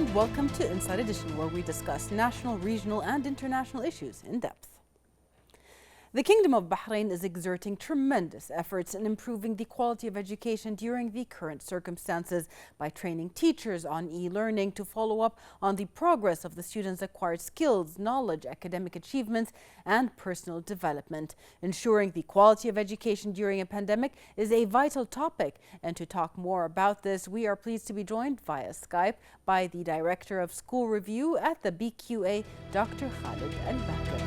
and welcome to Inside Edition, where we discuss national, regional and international issues in depth. The Kingdom of Bahrain is exerting tremendous efforts in improving the quality of education during the current circumstances by training teachers on e-learning to follow up on the progress of the students' acquired skills, knowledge, academic achievements and personal development. Ensuring the quality of education during a pandemic is a vital topic, and to talk more about this, we are pleased to be joined via Skype by the Director of School Review at the BQA, Dr. Khalid Al-Bakr.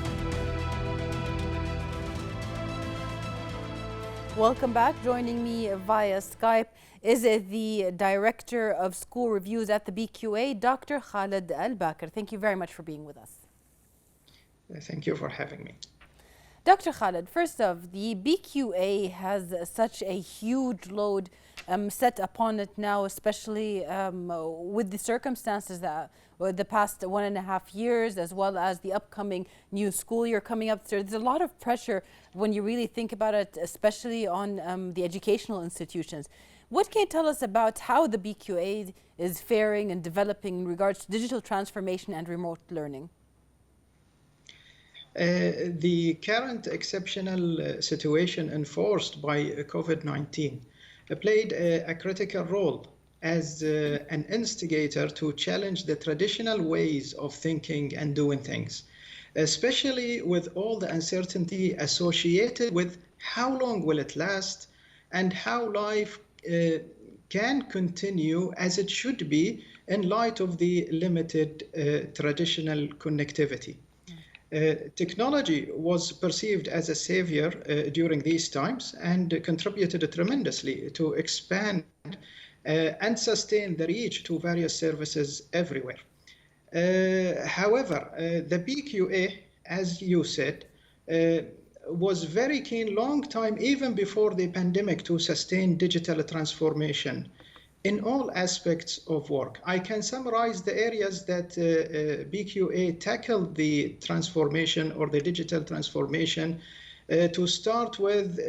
Welcome back. Joining me via Skype is the Director of School Reviews at the BQA, Dr. Khalid Al-Bakr. Thank you very much for being with us. Thank you for having me. Dr. Khalid, first off, the BQA has such a huge load set upon it now, especially with the circumstances that the past 1.5 years, as well as the upcoming new school year coming up. So there's a lot of pressure when you really think about it, especially on the educational institutions. What can you tell us about how the BQA is faring and developing in regards to digital transformation and remote learning? The current exceptional situation enforced by COVID-19 played a critical role as an instigator to challenge the traditional ways of thinking and doing things, especially with all the uncertainty associated with how long will it last and how life can continue as it should be in light of the limited traditional connectivity. Technology was perceived as a savior during these times and contributed tremendously to expand and sustain the reach to various services everywhere. However, the BQA, as you said, was very keen long time even before the pandemic to sustain digital transformation in all aspects of work. I can summarize the areas that BQA tackled the transformation or the digital transformation. To start with,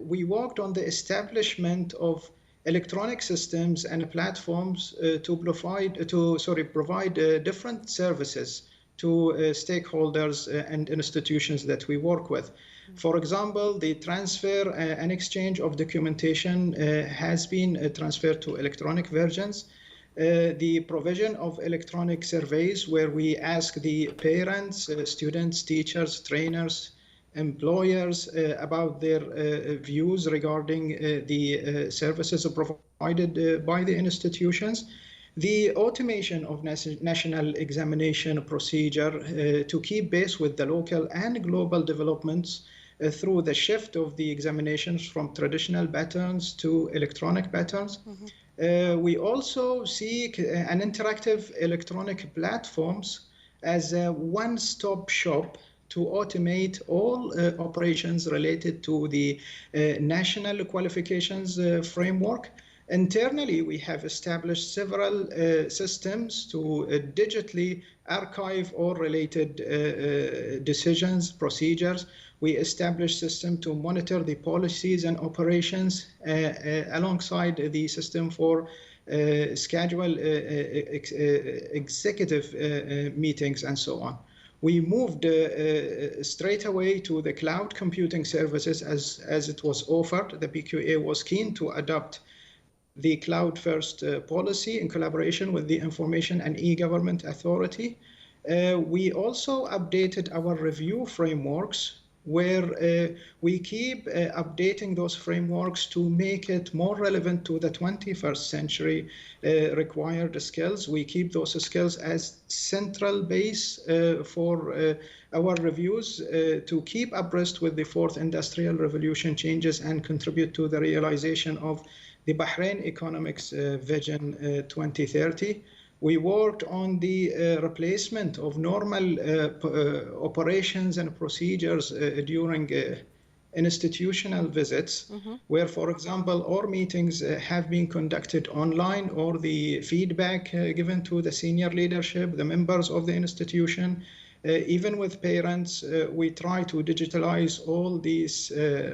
we worked on the establishment of electronic systems and platforms to provide different services to stakeholders and institutions that we work with. For example, the transfer and exchange of documentation has been transferred to electronic versions. The provision of electronic surveys where we ask the parents, students, teachers, trainers, employers about their views regarding the services provided by the institutions. The automation of national examination procedure to keep pace with the local and global developments through the shift of the examinations from traditional patterns to electronic patterns. We also seek an interactive electronic platforms as a one-stop shop to automate all operations related to the national qualifications framework. Internally, we have established several systems to digitally archive all related decisions, procedures. We established system to monitor the policies and operations alongside the system for schedule executive meetings and so on. We moved straight away to the cloud computing services as it was offered. The BQA was keen to adopt the cloud-first policy in collaboration with the Information and E-Government Authority. We also updated our review frameworks where we keep updating those frameworks to make it more relevant to the 21st century required skills. We keep those skills as central base for our reviews to keep abreast with the fourth industrial revolution changes and contribute to the realization of the Bahrain Economics Vision 2030. We worked on the replacement of normal operations and procedures during institutional visits, where, for example, all meetings have been conducted online, or the feedback given to the senior leadership, the members of the institution, even with parents, we try to digitalize all these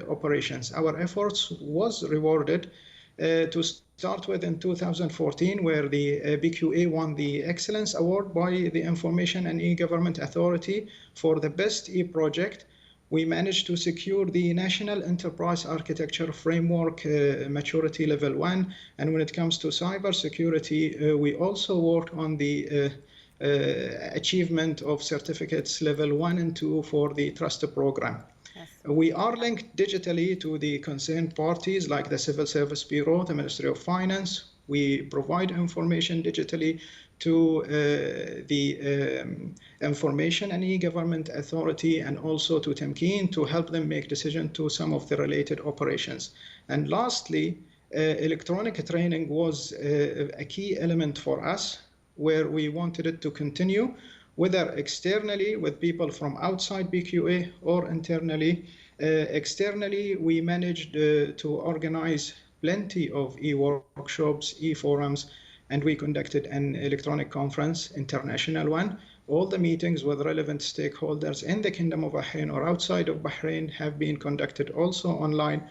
operations. Our efforts was rewarded to start with in 2014, where the BQA won the Excellence Award by the Information and E-Government Authority for the best e-project. We managed to secure the National Enterprise Architecture Framework Maturity Level 1. And when it comes to cybersecurity, we also worked on the achievement of certificates level 1 and 2 for the Trust Program. Yes. We are linked digitally to the concerned parties like the Civil Service Bureau, the Ministry of Finance. We provide information digitally to the Information and E-Government Authority, and also to Tamkeen to help them make decisions to some of the related operations. And lastly, electronic training was a key element for us, where we wanted it to continue, whether externally with people from outside BQA or internally. Externally, we managed to organize plenty of e-workshops, e-forums, and we conducted an electronic conference, international one. All the meetings with relevant stakeholders in the Kingdom of Bahrain or outside of Bahrain have been conducted also online.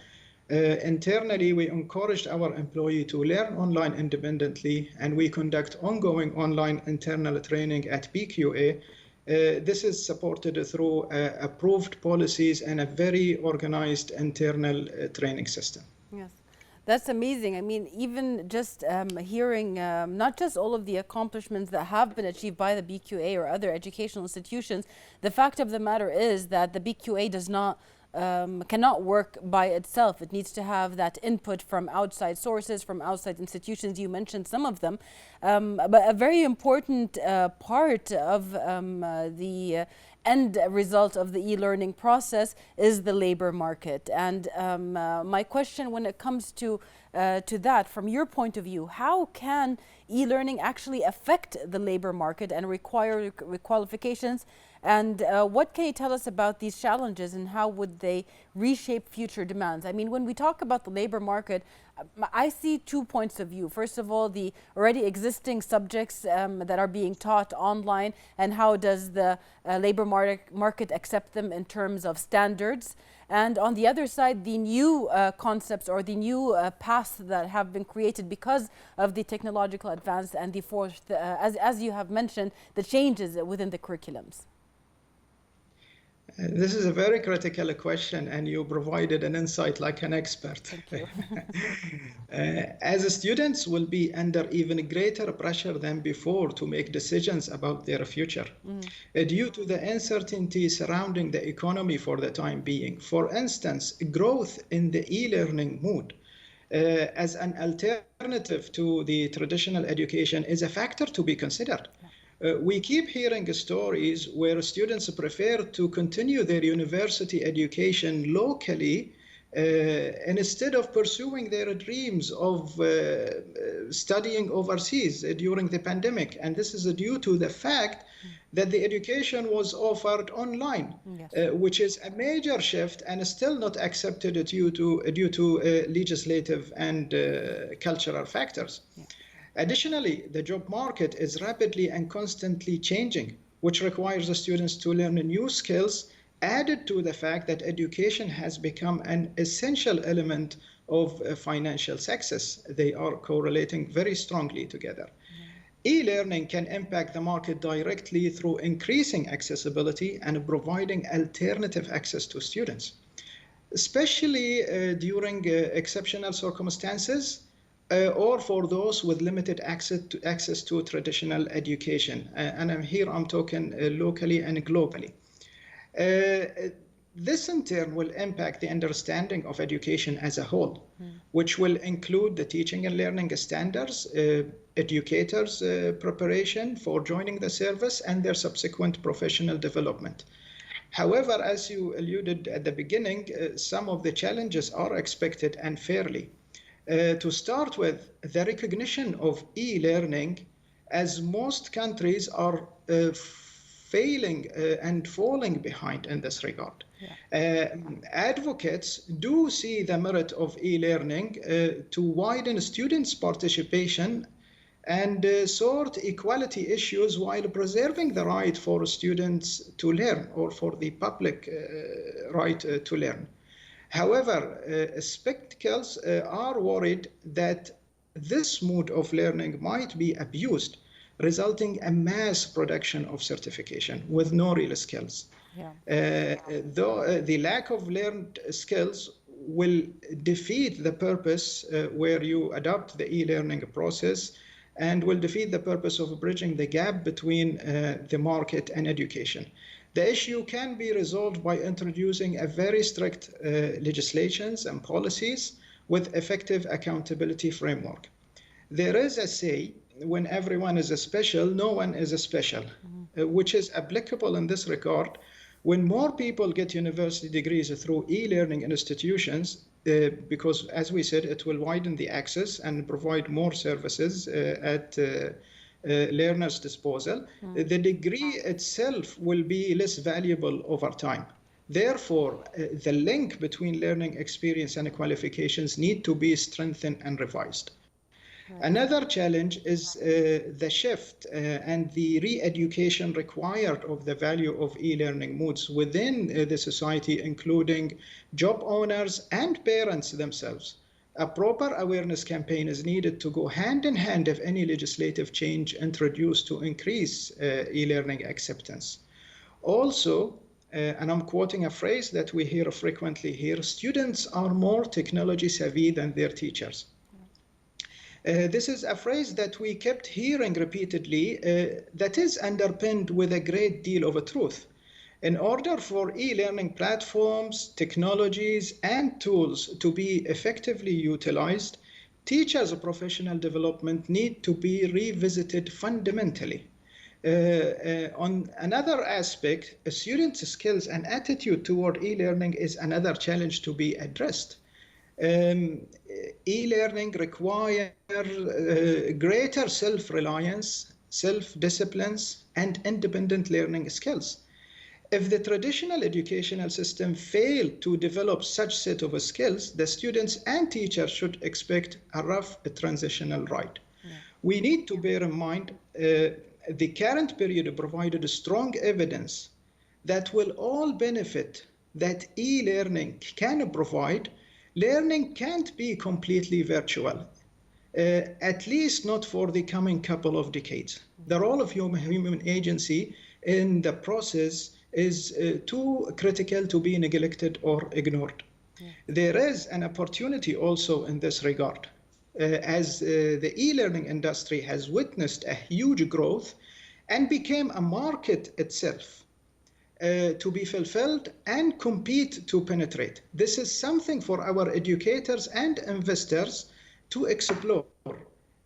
Internally, we encouraged our employees to learn online independently, and we conduct ongoing online internal training at BQA. This is supported through approved policies and a very organized internal training system. Yes. That's amazing. I mean, even just hearing not just all of the accomplishments that have been achieved by the BQA or other educational institutions, the fact of the matter is that the BQA does not cannot work by itself. It needs to have that input from outside sources, from outside institutions. You mentioned some of them, but a very important part of the end result of the e-learning process is the labor market. And my question when it comes to that, from your point of view, how can e-learning actually affect the labor market and require qualifications? And what can you tell us about these challenges, and how would they reshape future demands? I mean, when we talk about the labor market, I see 2 points of view. First of all, the already existing subjects that are being taught online, and how does the labor market accept them in terms of standards? And on the other side, the new concepts or the new paths that have been created because of the technological advance, and the fourth, as you have mentioned, the changes within the curriculums. This is a very critical question, and you provided an insight like an expert. Thank you. As students will be under even greater pressure than before to make decisions about their future, due to the uncertainty surrounding the economy for the time being. For instance, growth in the e-learning mode as an alternative to the traditional education is a factor to be considered. We keep hearing stories where students prefer to continue their university education locally instead of pursuing their dreams of studying overseas during the pandemic. And this is due to the fact that the education was offered online, yes. Which is a major shift and still not accepted due to legislative and cultural factors. Yeah. Additionally, the job market is rapidly and constantly changing, which requires the students to learn new skills, added to the fact that education has become an essential element of financial success. They are correlating very strongly together. E-learning can impact the market directly through increasing accessibility and providing alternative access to students, especially during exceptional circumstances, or for those with limited access to traditional education. And I'm talking locally and globally. This in turn will impact the understanding of education as a whole, which will include the teaching and learning standards, educators' preparation for joining the service, and their subsequent professional development. However, as you alluded at the beginning, some of the challenges are expected, and fairly. To start with, the recognition of e-learning, as most countries are failing and falling behind in this regard. Yeah. Advocates do see the merit of e-learning to widen students' participation and sort equality issues while preserving the right for students to learn, or for the public right to learn. However, skeptics are worried that this mode of learning might be abused, resulting in mass production of certification with no real skills. Yeah. Though the lack of learned skills will defeat the purpose where you adopt the e-learning process, and will defeat the purpose of bridging the gap between the market and education. The issue can be resolved by introducing a very strict legislations and policies with effective accountability framework. There is a say, when everyone is a special, no one is a special, which is applicable in this regard. When more people get university degrees through e-learning institutions, because as we said, it will widen the access and provide more services at learners' disposal, the degree itself will be less valuable over time. Therefore, the link between learning experience and qualifications need to be strengthened and revised. Right. Another challenge is the shift and the re-education required of the value of e-learning modes within the society, including job owners and parents themselves. A proper awareness campaign is needed to go hand in hand if any legislative change introduced to increase e-learning acceptance. Also, and I'm quoting a phrase that we hear frequently here, students are more technology savvy than their teachers. This is a phrase that we kept hearing repeatedly that is underpinned with a great deal of truth. In order for e-learning platforms, technologies, and tools to be effectively utilized, teachers' professional development need to be revisited fundamentally. On another aspect, a student's skills and attitude toward e-learning is another challenge to be addressed. E-learning requires greater self-reliance, self-disciplines, and independent learning skills. If the traditional educational system failed to develop such set of skills, the students and teachers should expect a rough transitional ride. Yeah. We need to bear in mind the current period provided strong evidence that will all benefit that e-learning can provide. Learning can't be completely virtual, at least not for the coming couple of decades. The role of human agency in the process is too critical to be neglected or ignored. Yeah. There is an opportunity also in this regard, as the e-learning industry has witnessed a huge growth and became a market itself. To be fulfilled and compete to penetrate. This is something for our educators and investors to explore.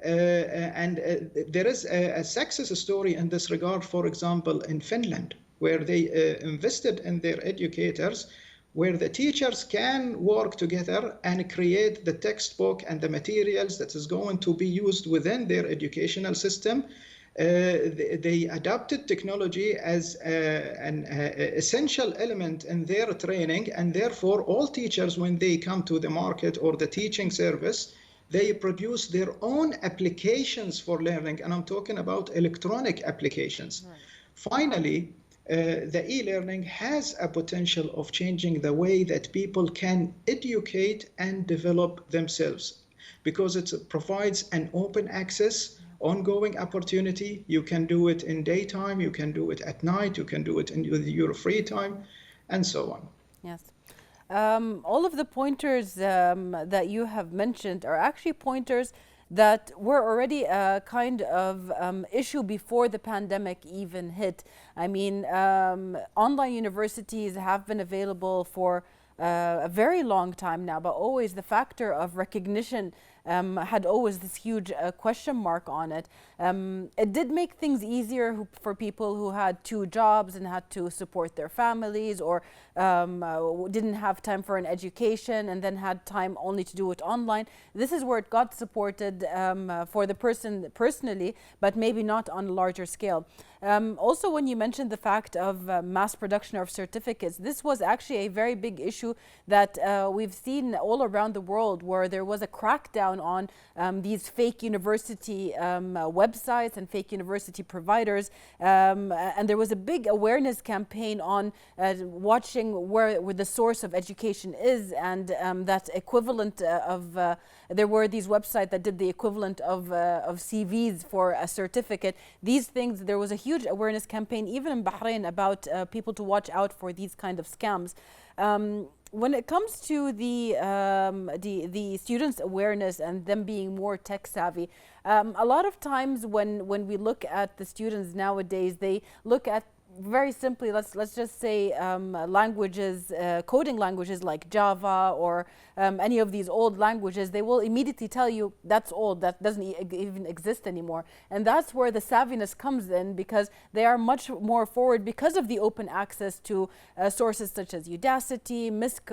There is a success story in this regard, for example, in Finland, where they invested in their educators, where the teachers can work together and create the textbook and the materials that is going to be used within their educational system. They adopted technology as an essential element in their training, and therefore all teachers, when they come to the market or the teaching service, they produce their own applications for learning, and I'm talking about electronic applications. Right. Finally, the e-learning has a potential of changing the way that people can educate and develop themselves, because it provides an open access, ongoing opportunity. You can do it in daytime, you can do it at night, you can do it in your free time, and so on. Yes. All of the pointers that you have mentioned are actually pointers that were already a kind of issue before the pandemic even hit. I mean, online universities have been available for a very long time now, but always the factor of recognition had always this huge question mark on it. It did make things easier for people who had 2 jobs and had to support their families, or didn't have time for an education and then had time only to do it online. This is where it got supported for the person personally, but maybe not on a larger scale. Also, when you mentioned the fact of mass production of certificates, this was actually a very big issue that we've seen all around the world, where there was a crackdown down on these fake university websites and fake university providers. And there was a big awareness campaign on watching where the source of education is, and that equivalent of there were these websites that did the equivalent of CVs for a certificate. These things, there was a huge awareness campaign even in Bahrain about people to watch out for these kind of scams. When it comes to the students' awareness and them being more tech savvy, a lot of times when we look at the students nowadays, they look at very simply, let's just say languages, coding languages like Java or any of these old languages. They will immediately tell you that's old, that doesn't even exist anymore. And that's where the savviness comes in, because they are much more forward because of the open access to sources such as Udacity, MISC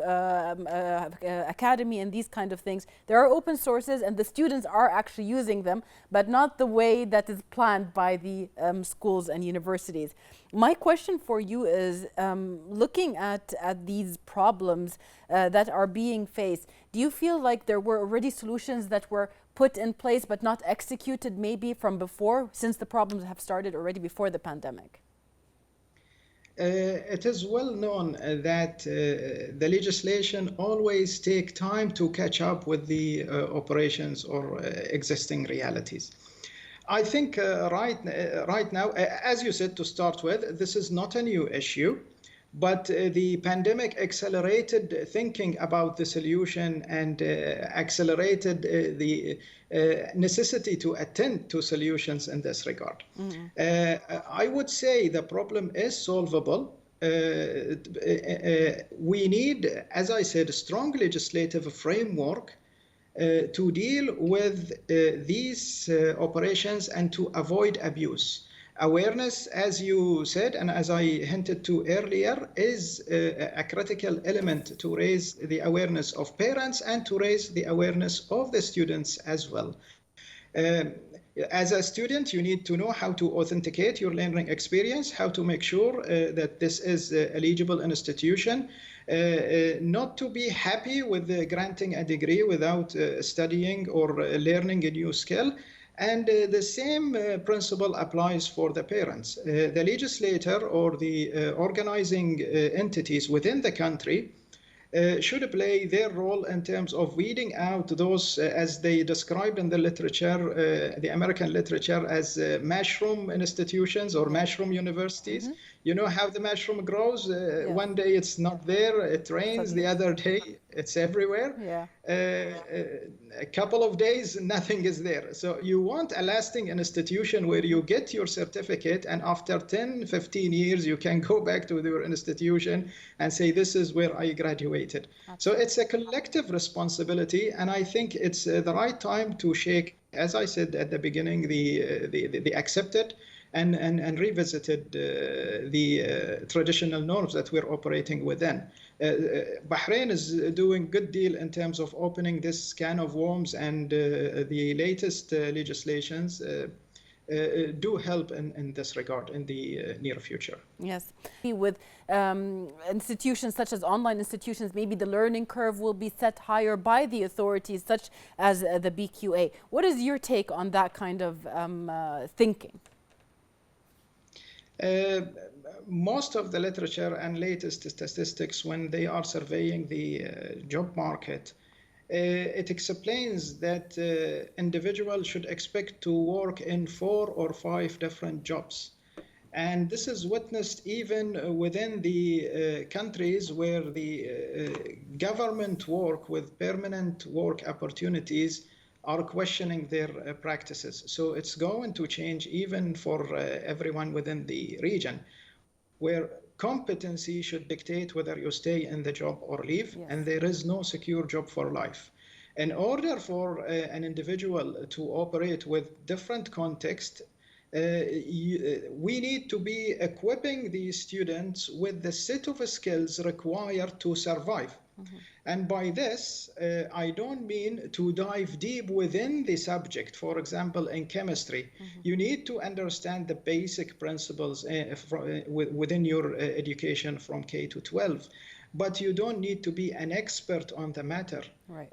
Academy, and these kind of things. There are open sources and the students are actually using them, but not the way that is planned by the schools and universities. My question for you is, looking at these problems that are being faced, do you feel like there were already solutions that were put in place but not executed maybe from before, since the problems have started already before the pandemic? It is well known that the legislation always take time to catch up with the operations or existing realities. I think right now, as you said to start with, this is not a new issue, but the pandemic accelerated thinking about the solution and accelerated the necessity to attend to solutions in this regard. I would say the problem is solvable. We need, as I said, a strong legislative framework to deal with these operations and to avoid abuse. Awareness, as you said, and as I hinted to earlier, is a critical element to raise the awareness of parents and to raise the awareness of the students as well. As a student, you need to know how to authenticate your learning experience, how to make sure that this is an eligible institution, not to be happy with granting a degree without studying or learning a new skill. And the same principle applies for the parents. The legislator or the organizing entities within the country should play their role in terms of weeding out those, as they described in the literature, the American literature, as mushroom institutions or mushroom universities. You know how the mushroom grows? One day it's not there, it rains, the other day it's everywhere. A couple of days, nothing is there. So you want a lasting institution where you get your certificate, and after 10, 15 years, you can go back to your institution and say, this is where I graduated. So it's a collective responsibility, and I think it's the right time to shake, as I said at the beginning, the accepted and revisited the traditional norms that we're operating within. Bahrain is doing a good deal in terms of opening this can of worms, and the latest legislations do help in this regard in the near future. Yes. With institutions such as online institutions, maybe the learning curve will be set higher by the authorities, such as the BQA. What is your take on that kind of thinking? Most of the literature and latest statistics, when they are surveying the job market, it explains that individuals should expect to work in 4 or 5 different jobs. And this is witnessed even within the countries where the government work with permanent work opportunities are questioning their practices. So it's going to change even for everyone within the region, where competency should dictate whether you stay in the job or leave, and there is no secure job for life. In order for an individual to operate with different context, we need to be equipping these students with the set of skills required to survive. And by this, I don't mean to dive deep within the subject. For example, in chemistry, you need to understand the basic principles within your education from K to 12. but you don't need to be an expert on the matter. Right.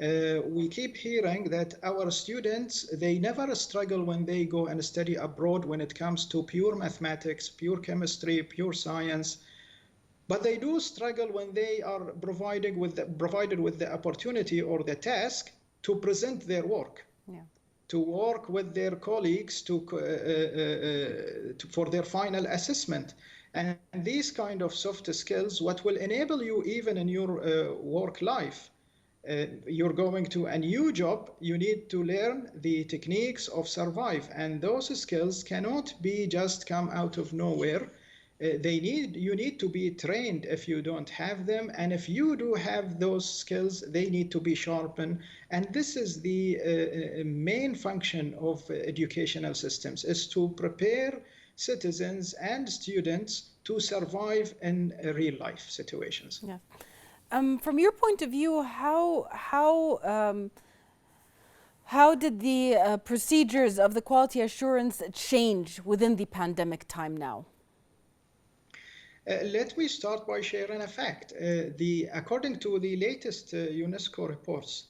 We keep hearing that our students, they never struggle when they go and study abroad when it comes to pure mathematics, pure chemistry, pure science. But they do struggle when they are provided with the opportunity or the task to present their work, to work with their colleagues for their final assessment. And these kind of soft skills, what will enable you even in your work life. You're going to a new job, you need to learn the techniques of survive. And those skills cannot be just come out of nowhere. You need to be trained if you don't have them, and if you do have those skills, they need to be sharpened. And this is the main function of educational systems, is to prepare citizens and students to survive in real life situations. Yeah. From your point of view, how did the procedures of the quality assurance change within the pandemic time now? Let me start by sharing a fact. According to the latest UNESCO reports,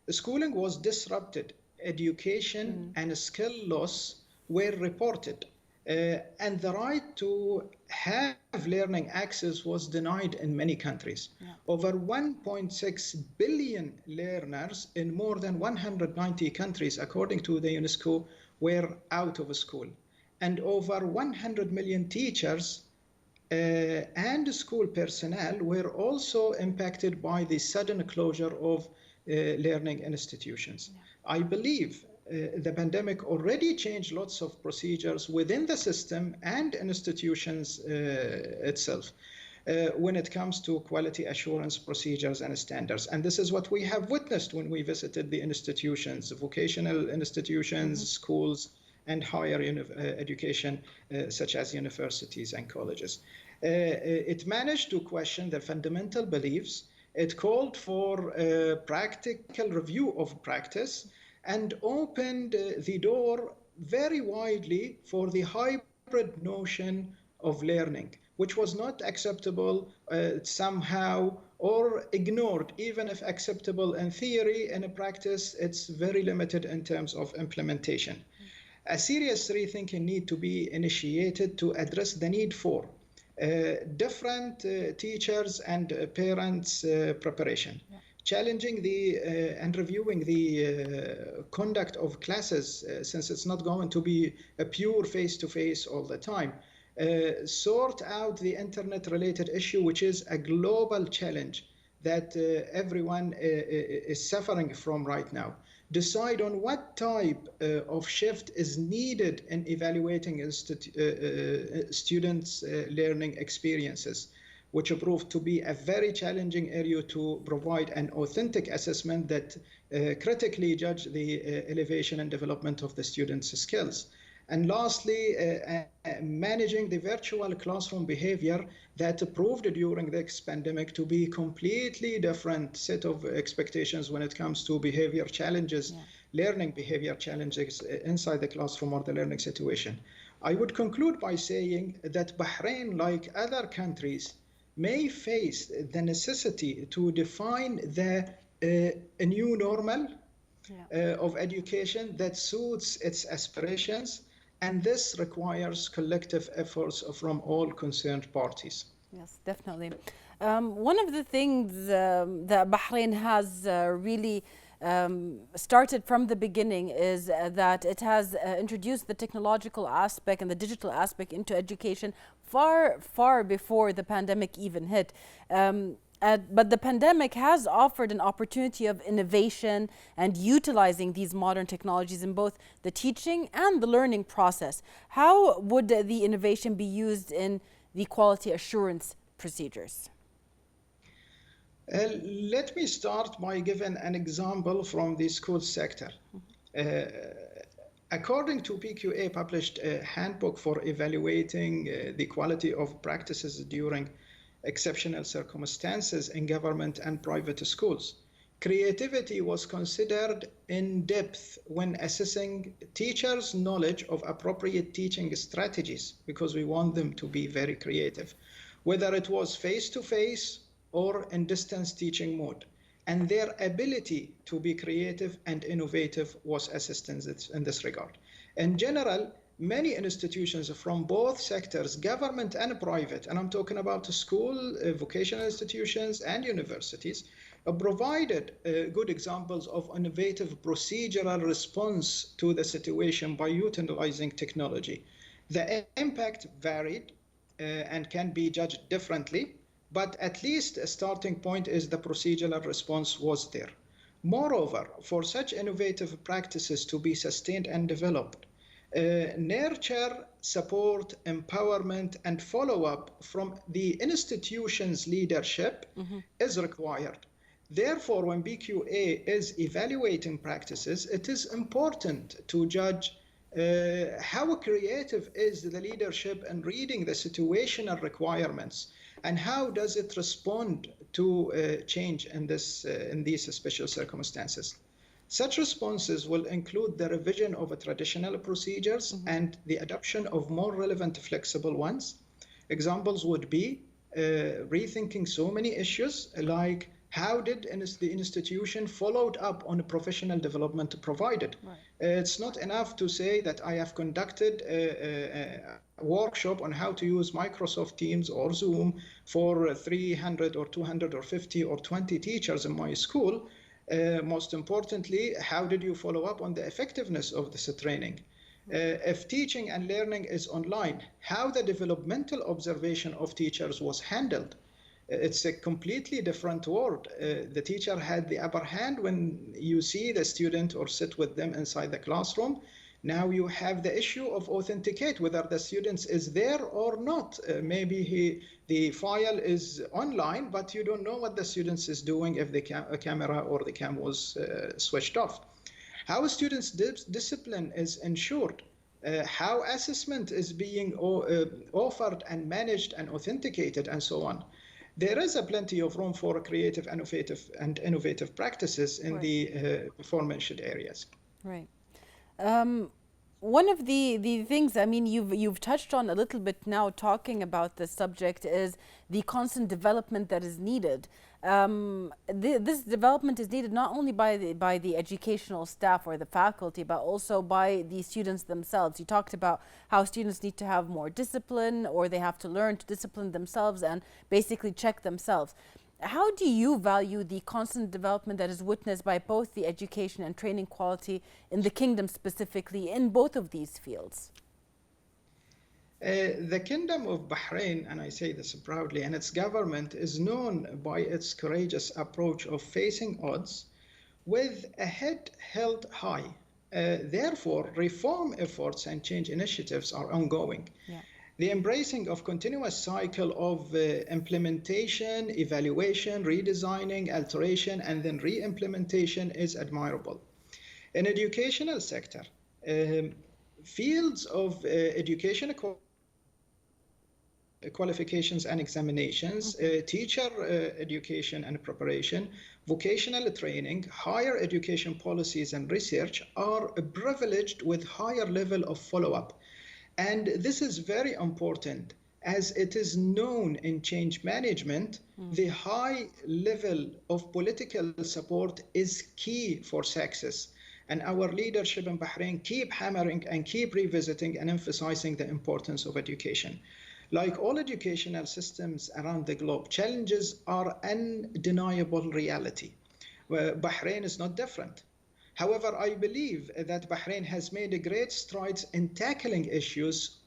schooling was disrupted. Education and skill loss were reported. And the right to have learning access was denied in many countries. Yeah. Over 1.6 billion learners in more than 190 countries, according to the UNESCO, were out of school. And over 100 million teachers and school personnel were also impacted by the sudden closure of learning institutions. Yeah. I believe the pandemic already changed lots of procedures within the system and institutions itself when it comes to quality assurance procedures and standards. And this is what we have witnessed when we visited the institutions, vocational institutions, schools, and higher education, such as universities and colleges. It managed to question the fundamental beliefs. It called for a practical review of practice and opened the door very widely for the hybrid notion of learning, which was not acceptable somehow or ignored. Even if acceptable in theory, in practice, it's very limited in terms of implementation. A serious rethinking need to be initiated to address the need for different teachers and parents' preparation. Yeah. Challenging and reviewing the conduct of classes, since it's not going to be a pure face-to-face all the time. Sort out the internet-related issue, which is a global challenge that everyone is suffering from right now. Decide on what type of shift is needed in evaluating students' learning experiences, which proved to be a very challenging area to provide an authentic assessment that critically judge the elevation and development of the students' skills. And lastly, managing the virtual classroom behavior that proved during this pandemic to be completely different set of expectations when it comes to behavior challenges, learning behavior challenges inside the classroom or the learning situation. I would conclude by saying that Bahrain, like other countries, may face the necessity to define a new normal of education that suits its aspirations. And this requires collective efforts from all concerned parties. Yes, definitely. One of the things that Bahrain has really started from the beginning is that it has introduced the technological aspect and the digital aspect into education far before the pandemic even hit. But the pandemic has offered an opportunity of innovation and utilizing these modern technologies in both the teaching and the learning process. How would the innovation be used in the quality assurance procedures? Let me start by giving an example from the school sector. According to PQA published a handbook for evaluating the quality of practices during exceptional circumstances in government and private schools, creativity was considered in depth when assessing teachers' knowledge of appropriate teaching strategies, because we want them to be very creative, whether it was face-to-face or in distance teaching mode. And their ability to be creative and innovative was assistance in this regard. In general, many institutions from both sectors, government and private, and I'm talking about school, vocational institutions, and universities, provided good examples of innovative procedural response to the situation by utilizing technology. The impact varied and can be judged differently, but at least a starting point is the procedural response was there. Moreover, for such innovative practices to be sustained and developed, nurture, support, empowerment, and follow-up from the institution's leadership is required. Therefore, when BQA is evaluating practices, it is important to judge how creative is the leadership in reading the situational requirements, and how does it respond to change in these special circumstances. Such responses will include the revision of traditional procedures and the adoption of more relevant flexible ones. Examples would be rethinking so many issues like how did the institution followed up on professional development provided? Right. It's not enough to say that I have conducted a workshop on how to use Microsoft Teams or Zoom for 300 or 200 or 50 or 20 teachers in my school. Most importantly, how did you follow up on the effectiveness of this training? If teaching and learning is online, how the developmental observation of teachers was handled. It's a completely different world. The teacher had the upper hand when you see the student or sit with them inside the classroom. Now you have the issue of authenticate whether the student is there or not. Maybe the file is online, but you don't know what the student is doing if the camera or the cam was switched off. How students' discipline is ensured. How assessment is being offered and managed and authenticated, and so on. There is plenty of room for creative, innovative practices in the aforementioned areas. Right. One of the things, I mean, you've touched on a little bit now talking about this subject is the constant development that is needed. This development is needed not only by the educational staff or the faculty, but also by the students themselves. You talked about how students need to have more discipline, or they have to learn to discipline themselves and basically check themselves. How do you value the constant development that is witnessed by both the education and training quality in the kingdom, specifically in both of these fields? The Kingdom of Bahrain, and I say this proudly, and its government is known by its courageous approach of facing odds with a head held high. Therefore, reform efforts and change initiatives are ongoing. Yeah. The embracing of continuous cycle of implementation, evaluation, redesigning, alteration, and then re-implementation is admirable. In educational sector, fields of education qualifications and examinations, teacher education and preparation, vocational training, higher education policies and research are privileged with higher level of follow-up. And this is very important, as it is known in change management, the high level of political support is key for success. And our leadership in Bahrain keep hammering and keep revisiting and emphasizing the importance of education. Like all educational systems around the globe, challenges are undeniable reality. Bahrain is not different. However, I believe that Bahrain has made great strides in tackling issues,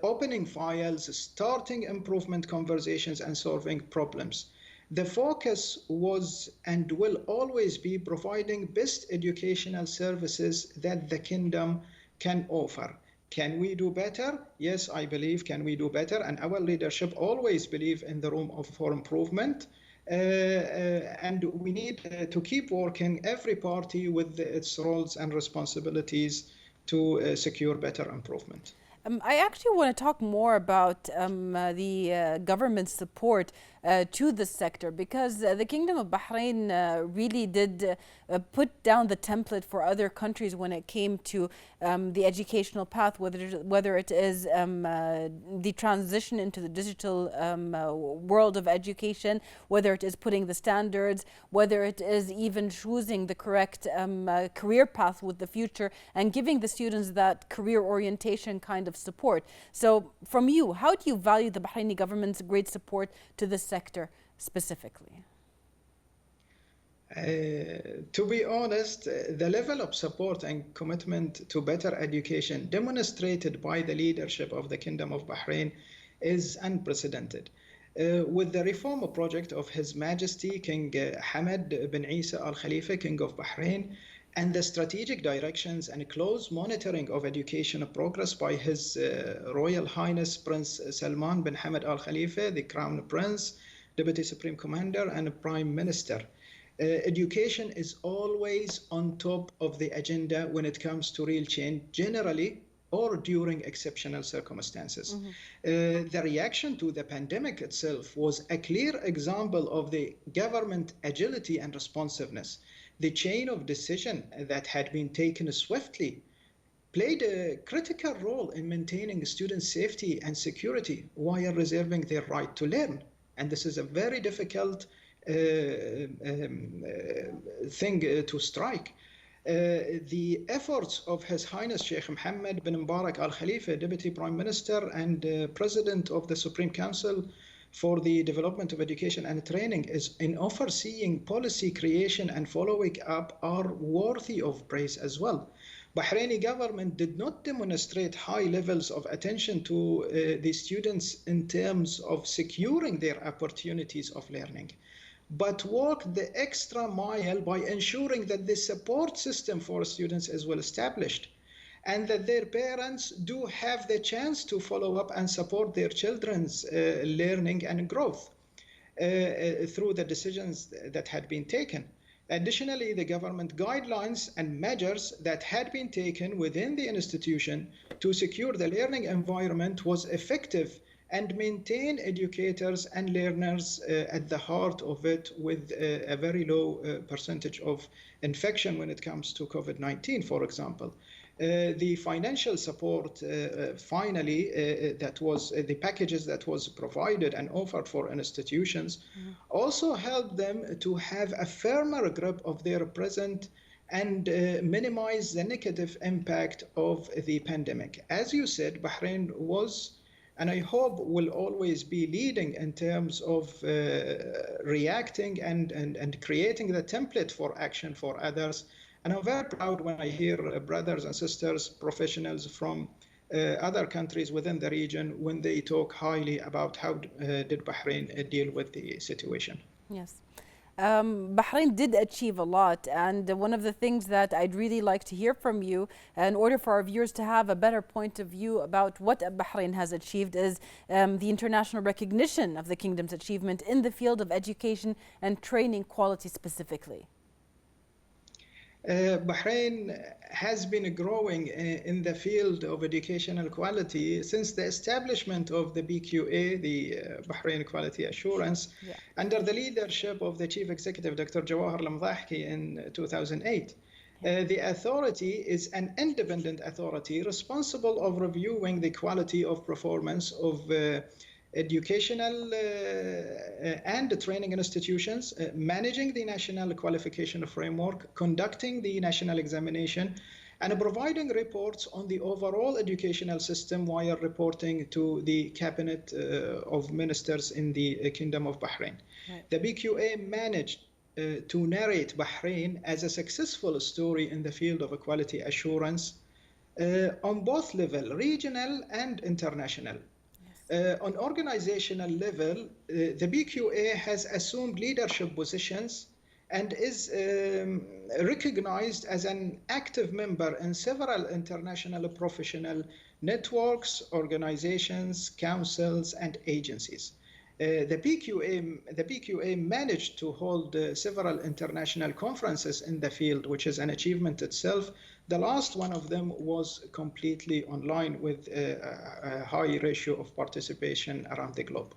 opening files, starting improvement conversations, and solving problems. The focus was and will always be providing best educational services that the kingdom can offer. Can we do better? Yes, I believe can we do better, and our leadership always believe in the room for improvement. And we need to keep working, every party with its roles and responsibilities, to secure better improvement. I actually want to talk more about the government support to the sector, because the Kingdom of Bahrain really did put down the template for other countries when it came to the educational path, whether it is the transition into the digital world of education, whether it is putting the standards, whether it is even choosing the correct career path with the future and giving the students that career orientation kind of support. So from you, how do you value the Bahraini government's great support to this sector specifically? To be honest, the level of support and commitment to better education demonstrated by the leadership of the Kingdom of Bahrain is unprecedented. With the reform project of His Majesty King Hamad bin Isa Al Khalifa, King of Bahrain, and the strategic directions and close monitoring of education progress by His Royal Highness Prince Salman bin Hamad Al Khalifa, the Crown Prince, Deputy Supreme Commander, and Prime Minister. Education is always on top of the agenda when it comes to real change, generally or during exceptional circumstances. The reaction to the pandemic itself was a clear example of the government agility and responsiveness. The chain of decision that had been taken swiftly played a critical role in maintaining students' safety and security while reserving their right to learn. And this is a very difficult thing to strike. The efforts of His Highness Sheikh Mohammed bin Mubarak Al Khalifa, Deputy Prime Minister and President of the Supreme Council for the Development of Education and Training, is in overseeing policy creation and following up are worthy of praise as well. Bahraini government did not demonstrate high levels of attention to the students in terms of securing their opportunities of learning, but walk the extra mile by ensuring that the support system for students is well established and that their parents do have the chance to follow up and support their children's learning and growth through the decisions that had been taken. Additionally, the government guidelines and measures that had been taken within the institution to secure the learning environment was effective and maintain educators and learners at the heart of it, with a very low percentage of infection when it comes to COVID-19, for example. The financial support, finally, that was the packages that was provided and offered for institutions, also helped them to have a firmer grip of their present and minimize the negative impact of the pandemic. As you said, Bahrain was, and I hope will always be, leading in terms of reacting and creating the template for action for others. And I'm very proud when I hear brothers and sisters, professionals from other countries within the region, when they talk highly about how did Bahrain deal with the situation. Yes. Bahrain did achieve a lot, and one of the things that I'd really like to hear from you, in order for our viewers to have a better point of view about what Bahrain has achieved, is the international recognition of the kingdom's achievement in the field of education and training quality specifically. Bahrain has been growing in the field of educational quality since the establishment of the BQA, the Bahrain Quality Assurance, under the leadership of the Chief Executive, Dr. Jawahar Al-Mdhahki, in 2008. The authority is an independent authority responsible of reviewing the quality of performance of educational and training institutions, managing the national qualification framework, conducting the national examination, and providing reports on the overall educational system while reporting to the Cabinet of Ministers in the Kingdom of Bahrain. Right. The BQA managed to narrate Bahrain as a successful story in the field of quality assurance on both level, regional and international. On organizational level, the BQA has assumed leadership positions and is recognized as an active member in several international professional networks, organizations, councils, and agencies. The PQA managed to hold several international conferences in the field, which is an achievement itself. The last one of them was completely online with a high ratio of participation around the globe.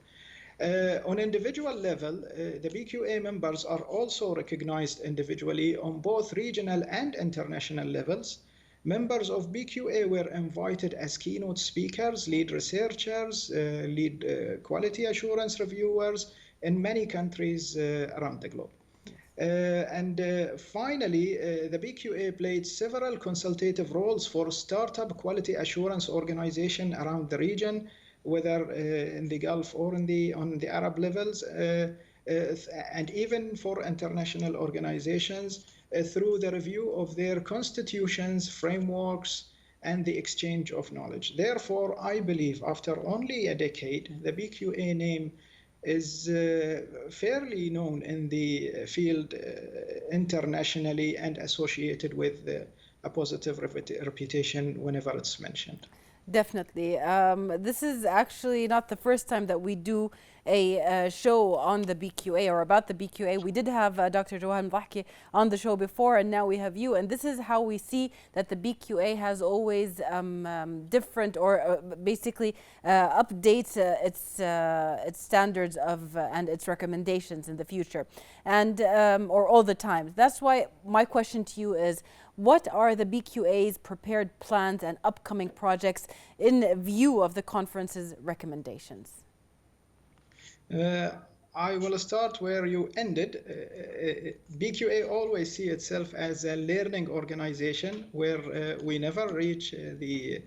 On individual level, the BQA members are also recognized individually on both regional and international levels. Members of BQA were invited as keynote speakers, lead researchers, lead quality assurance reviewers in many countries around the globe. Finally, the BQA played several consultative roles for startup quality assurance organization around the region, whether in the Gulf or on the Arab levels, and even for international organizations through the review of their constitutions, frameworks, and the exchange of knowledge. Therefore, I believe after only a decade, the BQA name is fairly known in the field internationally and associated with a positive reputation whenever it's mentioned. Definitely. This is actually not the first time that we do a show on the BQA or about the BQA. We did have Dr. Johan Mdahki on the show before, and now we have you. And this is how we see that the BQA has always different or basically updates its standards of and its recommendations in the future, and or all the time. That's why my question to you is, what are the BQA's prepared plans and upcoming projects in view of the conference's recommendations? I will start where you ended. BQA always see itself as a learning organization where we never reach the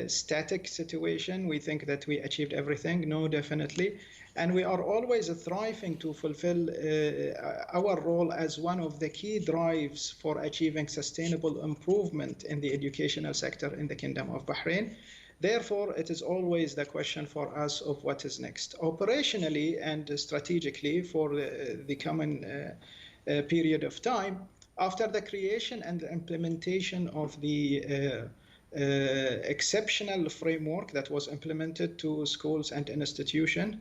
static situation. We think that we achieved everything. No, definitely. And we are always striving to fulfill our role as one of the key drives for achieving sustainable improvement in the educational sector in the Kingdom of Bahrain. Therefore, it is always the question for us of what is next. Operationally and strategically for the coming period of time, after the creation and the implementation of the exceptional framework that was implemented to schools and institutions,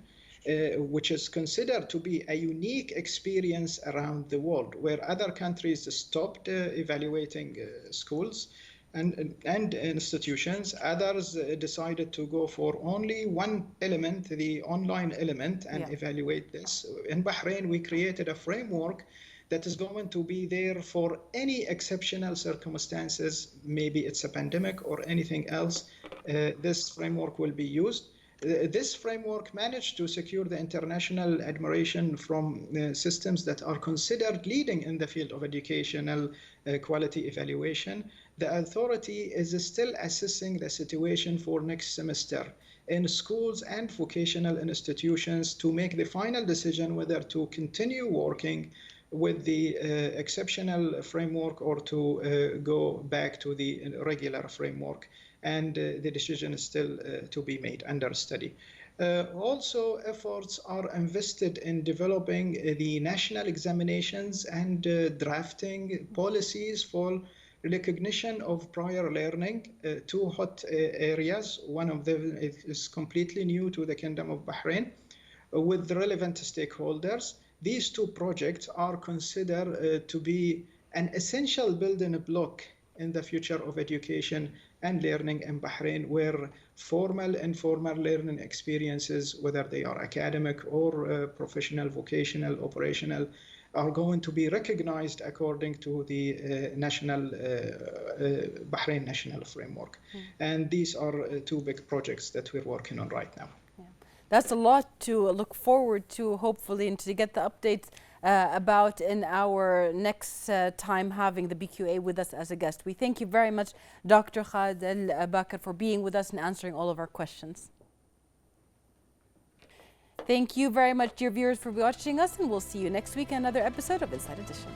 which is considered to be a unique experience around the world, where other countries stopped evaluating schools and institutions. Others decided to go for only one element, the online element, and evaluate this. In Bahrain, we created a framework that is going to be there for any exceptional circumstances. Maybe it's a pandemic or anything else. This framework will be used. This framework managed to secure the international admiration from systems that are considered leading in the field of educational quality evaluation. The authority is still assessing the situation for next semester in schools and vocational institutions to make the final decision whether to continue working with the exceptional framework or to go back to the regular framework. And the decision is still to be made under study. Also, efforts are invested in developing the national examinations and drafting policies for recognition of prior learning. Two hot areas. One of them is completely new to the Kingdom of Bahrain with the relevant stakeholders. These two projects are considered to be an essential building block in the future of education and learning in Bahrain, where formal and informal learning experiences, whether they are academic or professional, vocational, operational, are going to be recognized according to the Bahrain National Framework. And these are two big projects that we're working on right now. That's a lot to look forward to, hopefully, and to get the updates about in our next time having the BQA with us as a guest. We thank you very much, Dr. Khaled Al-Bakr, for being with us and answering all of our questions. Thank you very much, dear viewers, for watching us, and we'll see you next week in another episode of Inside Edition.